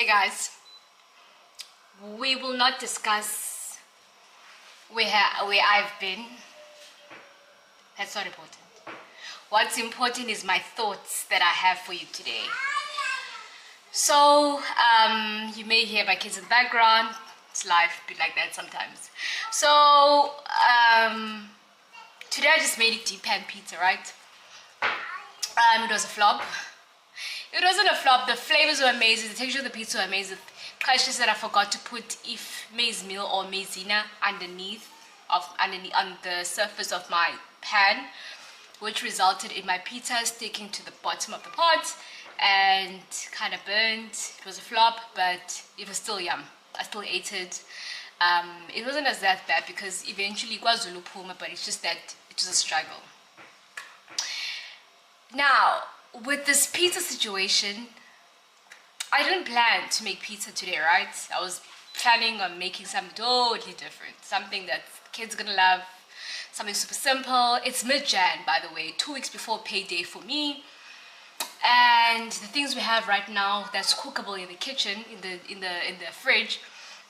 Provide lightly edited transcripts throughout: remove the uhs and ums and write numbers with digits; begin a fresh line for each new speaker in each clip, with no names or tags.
Hey guys, we will not discuss where I've been. That's not important. What's important is my thoughts that I have for you today. So, you may hear my kids in the background. It's life, be like that sometimes. So, today I just made a deep pan pizza, right? It was a flop. It wasn't a flop. The flavors were amazing. The texture of the pizza were amazing. It's just that I forgot to put maize meal or maizena underneath on the surface of my pan, which resulted in my pizza sticking to the bottom of the pot and kind of burnt. It was a flop, but it was still yum. I still ate it. It wasn't as that bad because eventually it was Zulu Puma, but it's just that it was a struggle. Now, with this pizza situation, I didn't plan to make pizza today, right? I was planning on making something totally different, something that kids are gonna love, something super simple. It's mid-Jan, by the way, 2 weeks before payday for me. And the things we have right now that's cookable in the kitchen, in the fridge,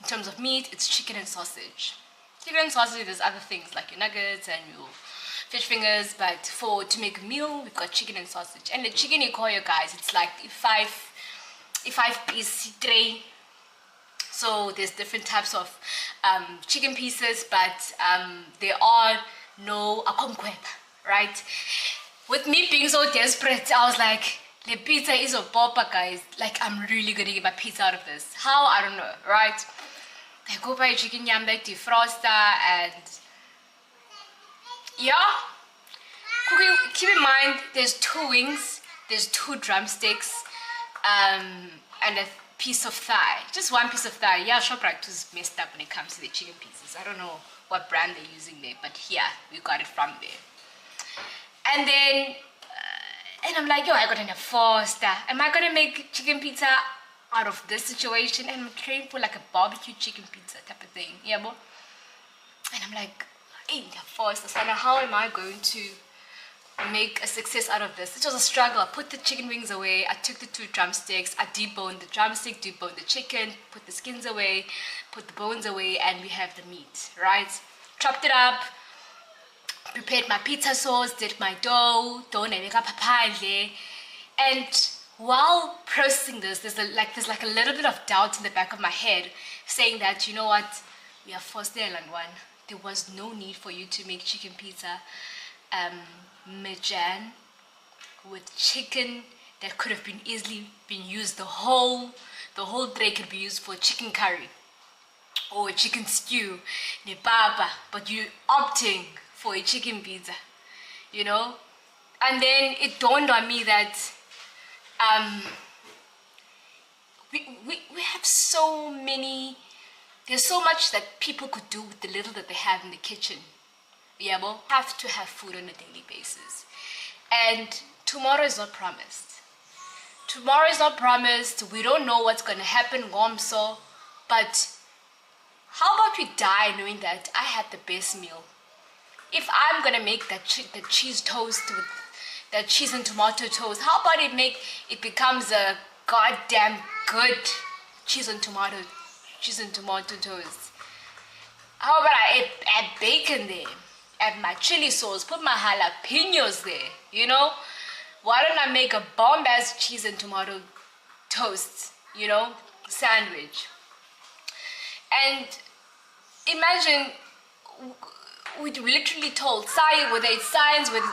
in terms of meat, it's chicken and sausage. Chicken and sausage, there's other things like your nuggets and your fish fingers, but to make a meal, we've got chicken and sausage. And the chicken you call your guys, it's like a five piece tray. So there's different types of chicken pieces, but there are no akomkweba, right? With me being so desperate, I was like, the pizza is a popper, guys. Like, I'm really gonna get my pizza out of this. How? I don't know, right? I go buy chicken yam, like defroster, and yeah. Cooking, keep in mind, there's 2 wings, there's 2 drumsticks, and a piece of thigh. Just 1 piece of thigh. Yeah, ShopRite was messed up when it comes to the chicken pieces. I don't know what brand they're using there, but yeah, we got it from there. And then, and I'm like, yo, I got enough Foster. Am I gonna make chicken pizza out of this situation? And I'm trying for like a barbecue chicken pizza type of thing. Yeah, boy. And I'm like, hey, Foster. So now how am I going to make a success out of this? It was a struggle. I put the chicken wings away. I took the 2 drumsticks. I deboned the drumstick, deboned the chicken, put the skins away, put the bones away, and we have the meat, right? Chopped it up, prepared my pizza sauce, did my dough, and while processing this, there's like a little bit of doubt in the back of my head saying that, you know what, we are forced there and one. There was no need for you to make chicken pizza mid-Jan with chicken that could have been easily been used. The whole tray could be used for chicken curry or a chicken stew, nebaba, but you opting for a chicken pizza, you know. And then it dawned on me that we have so many, there's so much that people could do with the little that they have in the kitchen. Yeah, we'll have to have food on a daily basis. And tomorrow is not promised. Tomorrow is not promised. We don't know what's going to happen, Gomso. But how about we die knowing that I had the best meal? If I'm going to make that the cheese toast with that cheese and tomato toast, how about it becomes a goddamn good cheese and tomato toast? How about I add bacon there? Add my chili sauce, put my jalapenos there, you know? Why don't I make a bomb-ass cheese and tomato toast, you know, sandwich? And imagine, we literally told, whether it's science, with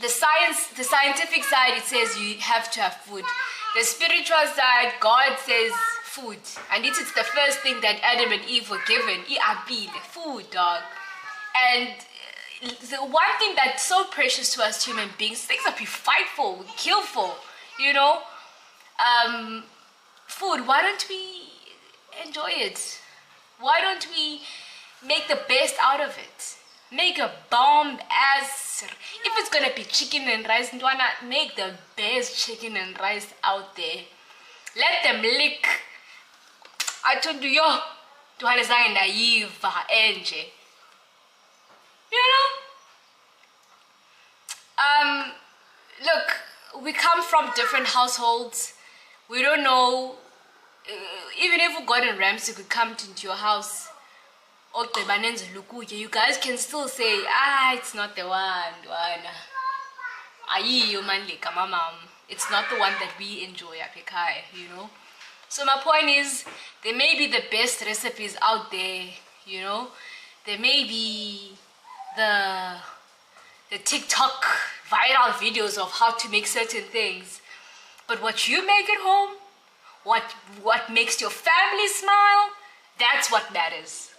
the scientific side, it says you have to have food. The spiritual side, God says food. And it's the first thing that Adam and Eve were given, food, dog. And the one thing that's so precious to us human beings, things that we fight for, we kill for, you know, food. Why don't we enjoy it? Why don't we make the best out of it? Make a bomb-ass, if it's gonna be chicken and rice, make the best chicken and rice out there. Let them lick. I told you, naive, enje. You know? Look, we come from different households. We don't know Even if Gordon Ramsay could come into your house, you guys can still say, it's not the one. It's not the one that we enjoy at Pekai, you know. So my point is, there may be the best recipes out there, you know. There may be the TikTok viral videos of how to make certain things, but what you make at home, what makes your family smile, that's what matters.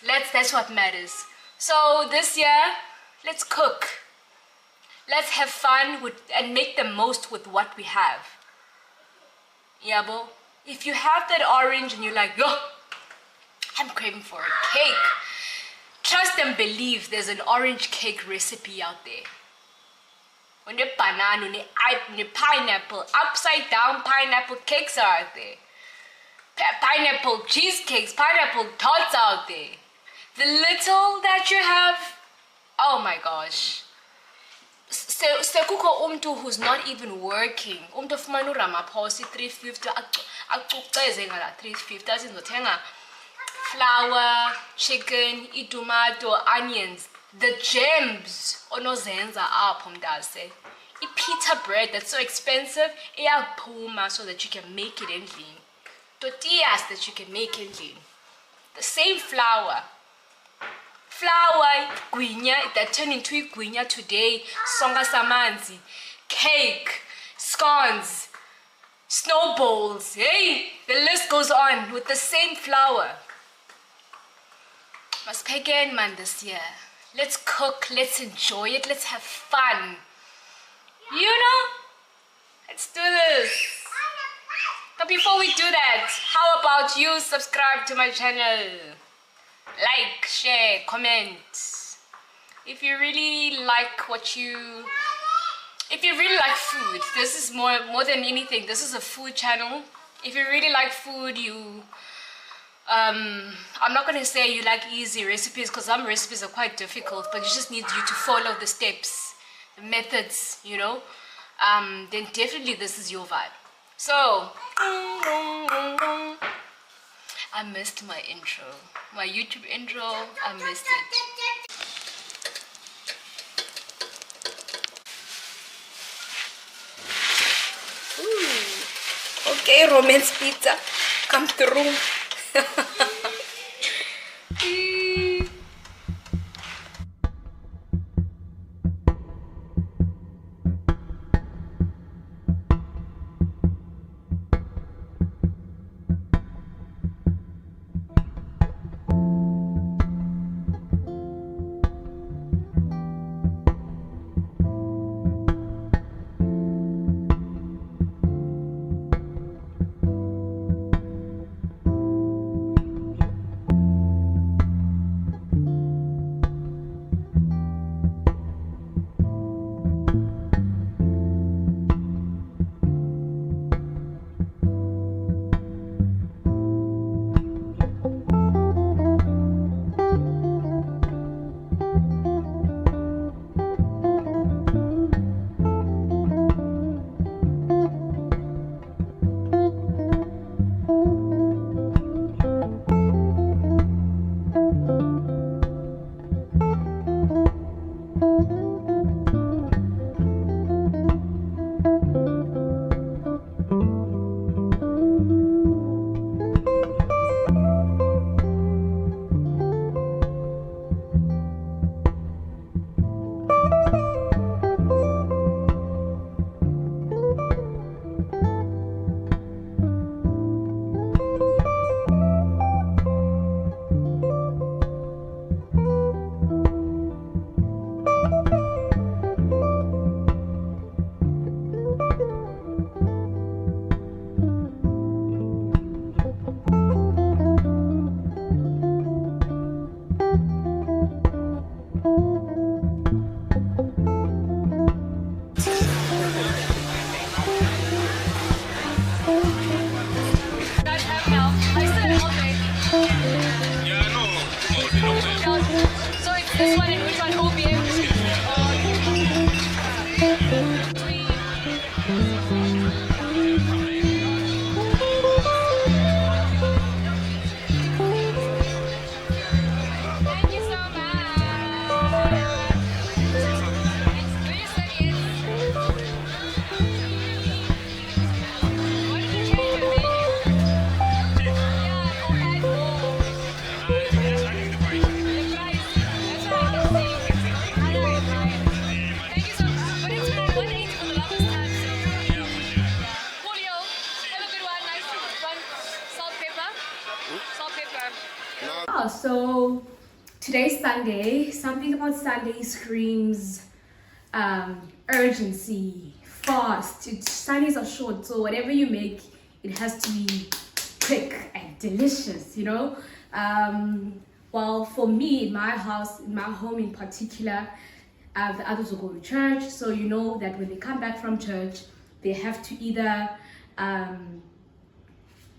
That's what matters. So this year, let's cook. Let's have fun and make the most with what we have. Yeah, bo. If you have that orange and you're like, yo, I'm craving for a cake. Trust and believe there's an orange cake recipe out there. On the banana, the pineapple, upside down pineapple cakes are out there. Pineapple cheesecakes, pineapple tarts out there. The little that you have, oh my gosh. Sekuko umtu who's not even working. Umtu fumanu ramaphosi 350 akuceze ngala 350 azizothenga flour, chicken, tomato, onions, the gems onozenza apho mntase. Pita bread that's so expensive, iyaphuma so that you can make it endlini. Tortillas that you can make endlini. The same flour, guinya, that turned into guinya today, songa samanzi, cake, scones, snowballs, hey, the list goes on with the same flour. Must pay again, man, this year. Let's cook, let's enjoy it, let's have fun. You know? Let's do this. But before we do that, how about you subscribe to my channel? Like, share, comment. If you really like if you really like food, this is more than anything, this is a food channel. If you really like food, I'm not gonna say you like easy recipes, because some recipes are quite difficult, but it just needs you to follow the steps, the methods, you know. Then definitely this is your vibe. So I missed my intro, my YouTube intro. I missed it. Ooh. Okay, romance pizza, come through. This one and which one? OBM? yeah, so today's Sunday. Something about Sunday screams urgency, fast. Sundays are short, so whatever you make, it has to be quick and delicious, you know. Well, for me, in my house, in my home in particular, the others will go to church, so you know that when they come back from church, they have to either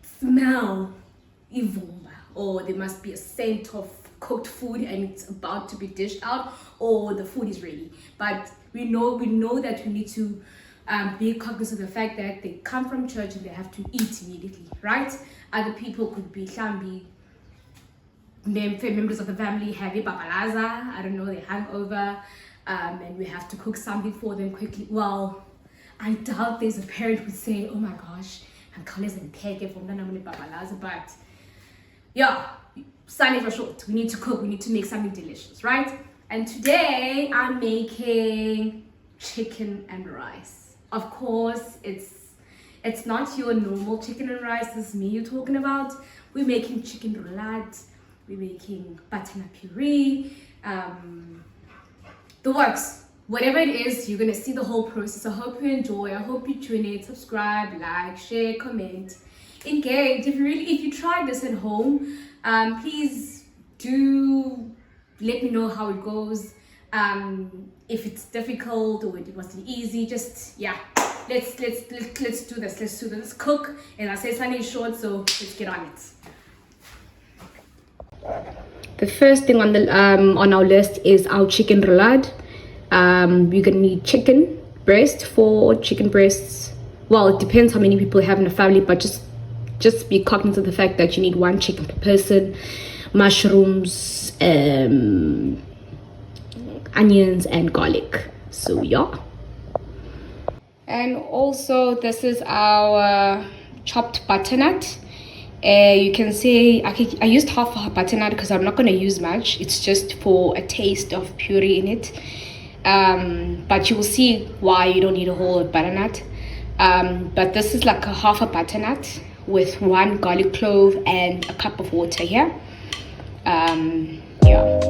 smell ivumba, or there must be a scent of cooked food and it's about to be dished out, or the food is ready. But we know that we need to be cognizant of the fact that they come from church and they have to eat immediately, right? Other people could be members of the family have a babalaza, I don't know, they hangover, and we have to cook something for them quickly. Well, I doubt there's a parent who would say, oh my gosh, I'm calling and take it from the babalaza, but yeah, Sundays are short. We need to cook, we need to make something delicious, right? And today I'm making chicken and rice. Of course, it's not your normal chicken and rice. This is me you're talking about. We're making chicken roulade, we're making butternut puree, the works. Whatever it is, you're gonna see the whole process. I hope you enjoy. I hope you tune in, subscribe, like, share, comment, engage. If you try this at home, please do let me know how it goes. If it's difficult or it wasn't easy, just let's do this. Let's cook. And I say Sunday is short, so let's get on it. The first thing on our list is our chicken roulade. You're gonna need chicken breast, 4 chicken breasts. Well, it depends how many people you have in the family, but just be cognizant of the fact that you need 1 chicken per person, mushrooms, onions and garlic. So yeah. And also this is our chopped butternut. You can see I used half a butternut because I'm not going to use much. It's just for a taste of puree in it. But you will see why you don't need a whole butternut. But this is like a half a butternut with 1 garlic clove and a cup of water here. Yeah.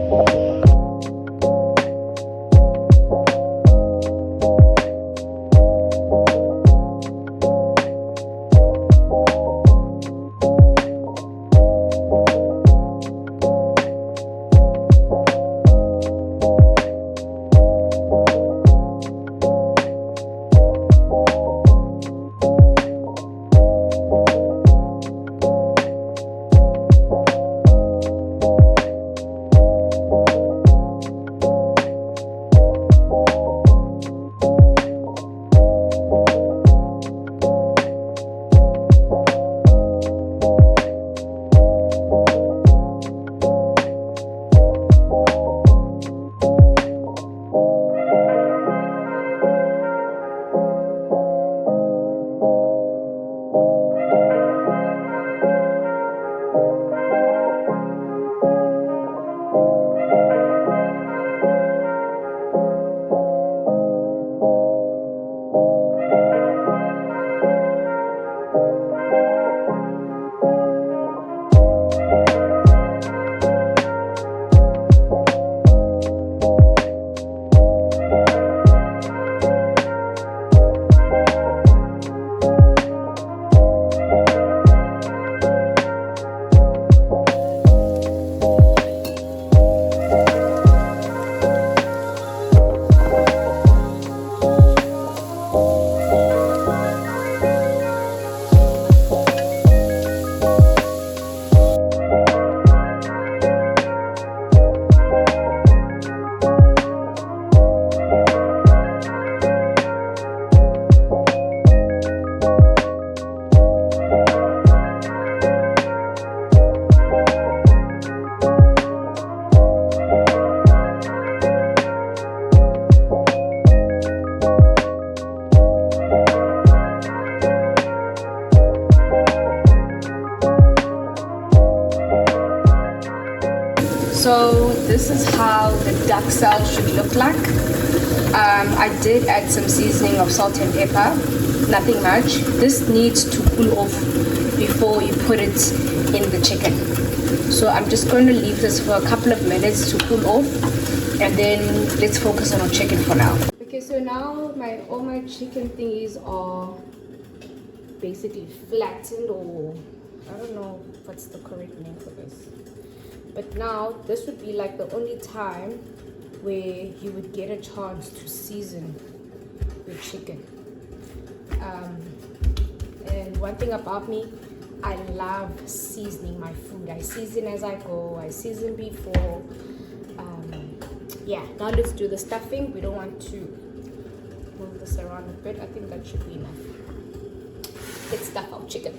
So this is how the duck cell should look like. I did add some seasoning of salt and pepper, nothing much. This needs to cool off before you put it in the chicken. So I'm just going to leave this for a couple of minutes to cool off, and then let's focus on our chicken for now. Okay, so now all my chicken thingies are basically flattened, or I don't know what's the correct name for this. But now this would be like the only time where you would get a chance to season your chicken. And one thing about me, I love seasoning my food. I season as I go. I season before. Yeah, now let's do the stuffing. We don't want to move this around a bit. I think that should be enough. Let's stuff our chicken.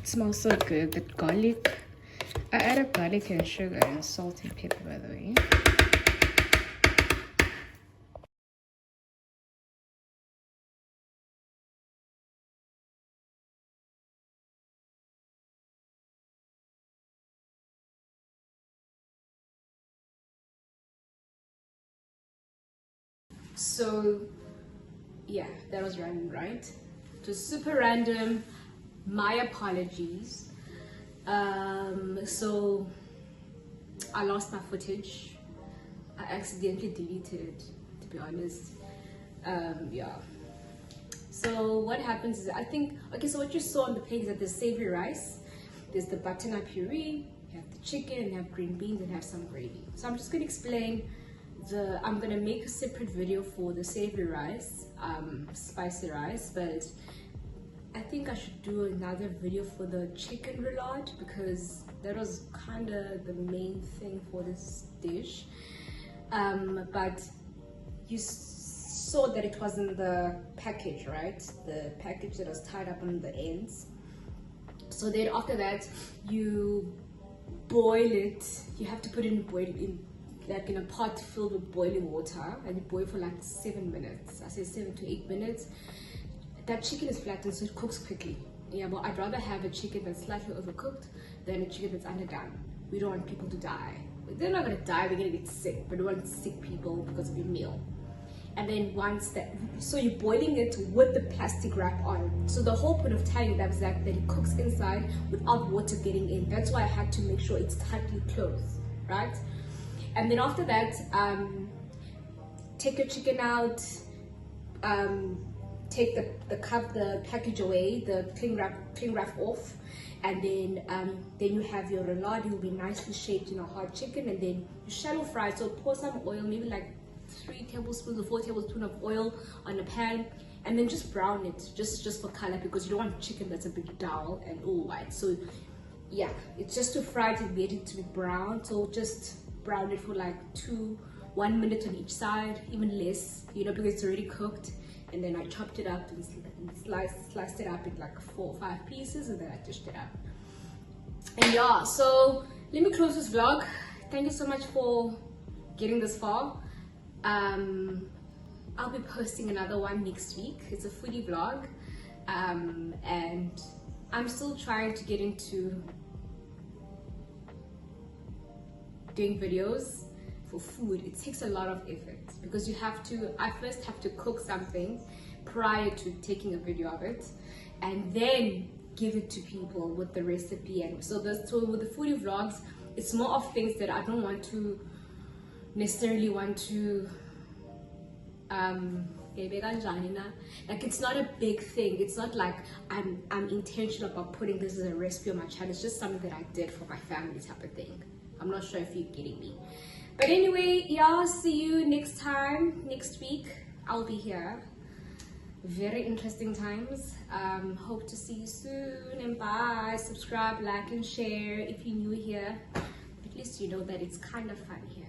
Smells so good. The garlic, I added garlic and sugar and salt and pepper, by the way. So yeah, that was random, right? It was super random. my apologies. So I lost my footage. I accidentally deleted it, to be honest. Yeah. So what happens is, I think, okay, so what you saw on the page is that there's savory rice, there's the butternut puree, you have the chicken, and you have green beans, and you have some gravy. So I'm just going to explain I'm going to make a separate video for the savory rice, spicy rice, but I think I should do another video for the chicken roulade, because that was kind of the main thing for this dish. But you saw that it was in the package, right? The package that was tied up on the ends. So then after that, you boil it. You have to put it in a pot filled with boiling water, and you boil for like 7 minutes. I say 7 to 8 minutes. That chicken is flattened, so it cooks quickly. Yeah, but I'd rather have a chicken that's slightly overcooked than a chicken that's underdone. We don't want people to die. They're not gonna die, they're gonna get sick, but we don't want sick people because of your meal. And then once that, so you're boiling it with the plastic wrap on. So the whole point of tying that is that it cooks inside without water getting in. That's why I had to make sure it's tightly closed, right? And then after that, take your chicken out, take the package away, the cling wrap off, and then you have your roulade. It will be nicely shaped in a hard chicken, and then you shallow fry. So pour some oil, maybe like 3 tablespoons or 4 tablespoons of oil on a pan, and then just brown it, just for color, because you don't want chicken that's a bit dull and all white. So yeah, it's just to fry it and get it to be brown. So just brown it for like 1 minute on each side, even less, you know, because it's already cooked. And then I chopped it up and sliced it up in like 4 or 5 pieces, and then I dished it up. And yeah, so let me close this vlog. Thank you so much for getting this far. I'll be posting another one next week. It's a foodie vlog, and I'm still trying to get into doing videos for food. It takes a lot of effort, because I first have to cook something prior to taking a video of it, and then give it to people with the recipe. And so with the foodie vlogs, it's more of things that I don't necessarily want to like, it's not a big thing. It's not like I'm intentional about putting this as a recipe on my channel. It's just something that I did for my family, type of thing. I'm not sure if you're getting me. But anyway, y'all, see you next time. Next week, I'll be here. Very interesting times. Hope to see you soon, and bye. Subscribe, like, and share if you're new here. At least you know that it's kind of fun here.